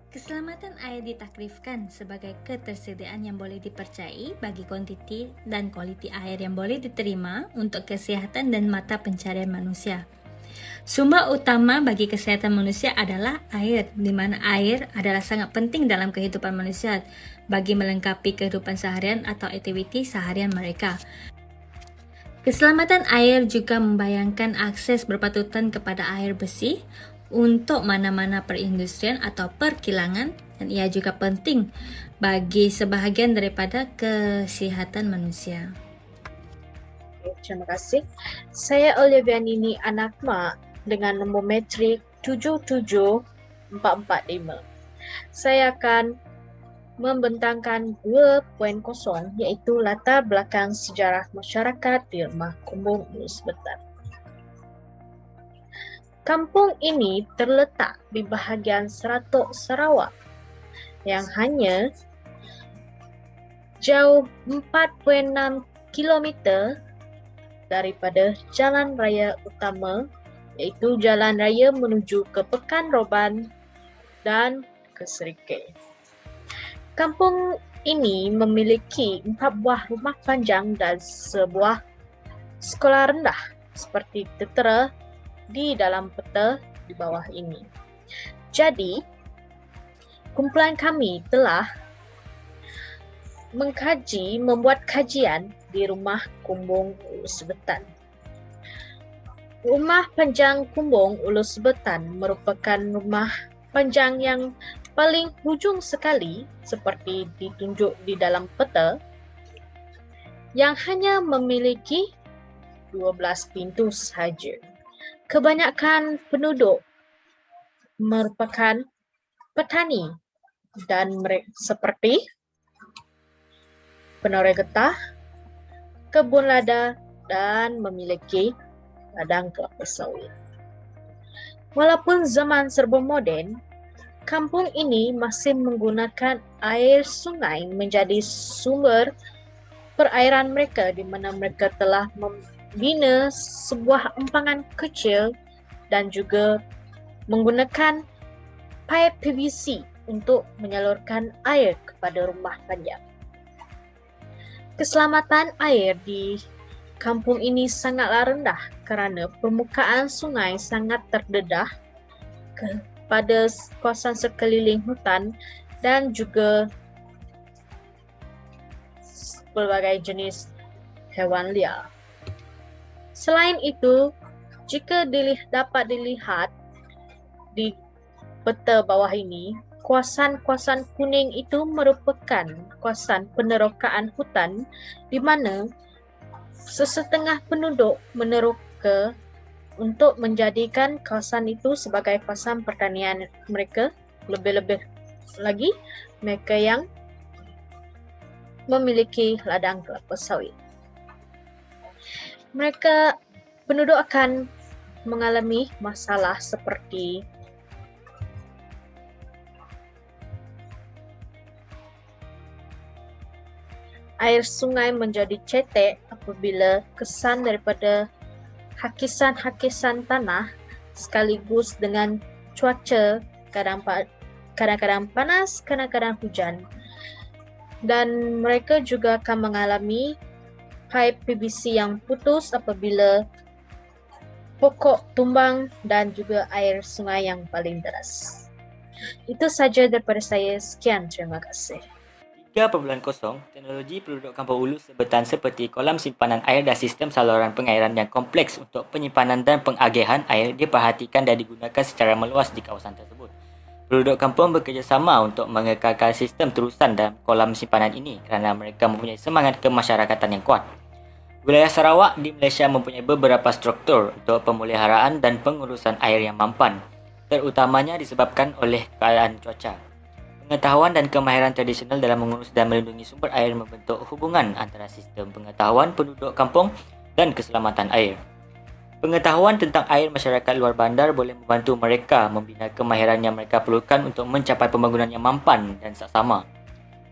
Keselamatan air ditakrifkan sebagai ketersediaan yang boleh dipercayai bagi kuantiti dan kualiti air yang boleh diterima untuk kesihatan dan mata pencarian manusia. Sumber utama bagi kesihatan manusia adalah air, di mana air adalah sangat penting dalam kehidupan manusia bagi melengkapi kehidupan seharian atau aktiviti seharian mereka. Keselamatan air juga membayangkan akses berpatutan kepada air bersih untuk mana-mana perindustrian atau perkilangan, dan ia juga penting bagi sebahagian daripada kesihatan manusia. Terima kasih. Saya Olivia Nini anak mak dengan nombor metrik 77445. Saya akan membentangkan 2.0 iaitu latar belakang sejarah masyarakat di Rumah Kumbung Ulu Sebetan. Kampung ini terletak di bahagian Seratok Sarawak yang hanya jauh 4.6 kilometer daripada jalan raya utama, iaitu jalan raya menuju ke Pekan Roban dan ke Serikei. Kampung ini memiliki 4 buah rumah panjang dan sebuah sekolah rendah seperti tertera di dalam peta di bawah ini. Jadi, kumpulan kami telah membuat kajian di Rumah Kumbung Ulu Sebetan. Rumah Panjang Kumbung Ulu Sebetan merupakan rumah panjang yang paling hujung sekali seperti ditunjuk di dalam peta, yang hanya memiliki 12 pintu sahaja. Kebanyakan penduduk merupakan petani dan mereka seperti penoreh getah, kebun lada dan memiliki ladang kelapa sawit. Walaupun zaman serba moden, kampung ini masih menggunakan air sungai menjadi sumber perairan mereka, di mana mereka telah membina sebuah empangan kecil dan juga menggunakan pipe PVC untuk menyalurkan air kepada rumah panjang. Keselamatan air di kampung ini sangatlah rendah kerana permukaan sungai sangat terdedah pada kawasan sekeliling hutan dan juga pelbagai jenis hewan liar. Selain itu, jika dapat dilihat di peta bawah ini, kawasan-kawasan kuning itu merupakan kawasan penerokaan hutan di mana sesetengah penduduk meneroka untuk menjadikan kawasan itu sebagai kawasan pertanian mereka. Lebih-lebih lagi, mereka yang memiliki ladang kelapa sawit. Penduduk akan mengalami masalah seperti air sungai menjadi cetek apabila kesan daripada hakisan-hakisan tanah sekaligus dengan cuaca kadang-kadang panas, kadang-kadang hujan. Dan mereka juga akan mengalami pipe PVC yang putus apabila pokok tumbang dan juga air sungai yang paling deras. Itu saja daripada saya. Sekian, terima kasih. 3.0 Teknologi penduduk Kampung Ulu Sebetan seperti kolam simpanan air dan sistem saluran pengairan yang kompleks untuk penyimpanan dan pengagihan air diperhatikan dan digunakan secara meluas di kawasan tersebut. Penduduk kampung bekerjasama untuk mengekalkan sistem terusan dalam kolam simpanan ini kerana mereka mempunyai semangat kemasyarakatan yang kuat. Wilayah Sarawak di Malaysia mempunyai beberapa struktur untuk pemeliharaan dan pengurusan air yang mampan, terutamanya disebabkan oleh keadaan cuaca. Pengetahuan dan kemahiran tradisional dalam mengurus dan melindungi sumber air membentuk hubungan antara sistem pengetahuan penduduk kampung dan keselamatan air. Pengetahuan tentang air masyarakat luar bandar boleh membantu mereka membina kemahiran yang mereka perlukan untuk mencapai pembangunan yang mampan dan saksama.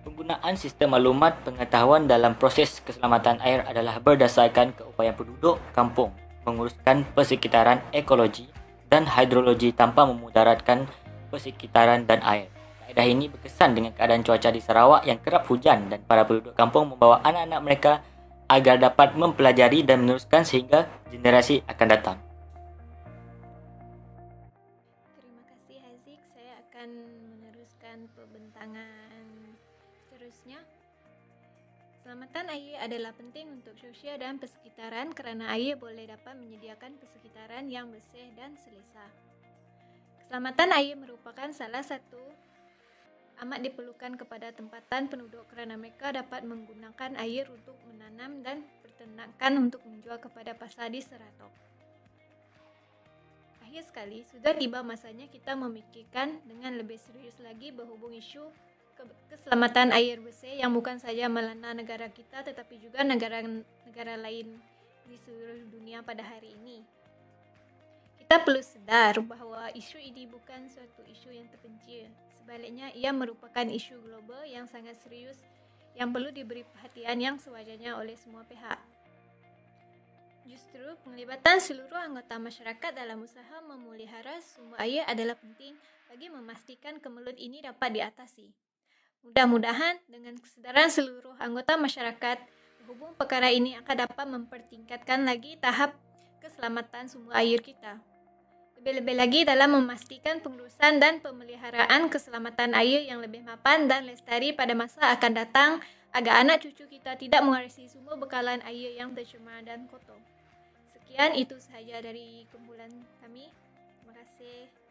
Penggunaan sistem maklumat pengetahuan dalam proses keselamatan air adalah berdasarkan keupayaan penduduk kampung menguruskan persekitaran ekologi dan hidrologi tanpa memudaratkan persekitaran dan air. Kaedah ini berkesan dengan keadaan cuaca di Sarawak yang kerap hujan dan para penduduk kampung membawa anak-anak mereka agar dapat mempelajari dan meneruskan sehingga generasi akan datang. Terima kasih Haziq. Saya akan meneruskan pembentangan seterusnya. Keselamatan air adalah penting untuk sosial dan persekitaran kerana air boleh dapat menyediakan persekitaran yang bersih dan selesa. Keselamatan air merupakan salah satu amat diperlukan kepada tempatan penduduk kerana mereka dapat menggunakan air untuk menanam dan peternakan untuk menjual kepada pasar di Seratok. Akhir sekali, sudah tiba masanya kita memikirkan dengan lebih serius lagi berhubung isu keselamatan air bersih yang bukan saja melanda negara kita tetapi juga negara lain di seluruh dunia pada hari ini. Kita perlu sedar bahawa isu ini bukan suatu isu yang terpencil. Sebaliknya, ia merupakan isu global yang sangat serius yang perlu diberi perhatian yang sewajarnya oleh semua pihak. Justru, penglibatan seluruh anggota masyarakat dalam usaha memelihara sumber air adalah penting bagi memastikan kemelut ini dapat diatasi. Mudah-mudahan dengan kesedaran seluruh anggota masyarakat, berhubung perkara ini akan dapat mempertingkatkan lagi tahap keselamatan sumber air kita. Lebih-lebih lagi dalam memastikan pengurusan dan pemeliharaan keselamatan air yang lebih mapan dan lestari pada masa akan datang agar anak cucu kita tidak mewarisi sumber bekalan air yang tercemar dan kotor. Sekian, itu sahaja dari kumpulan kami. Terima kasih.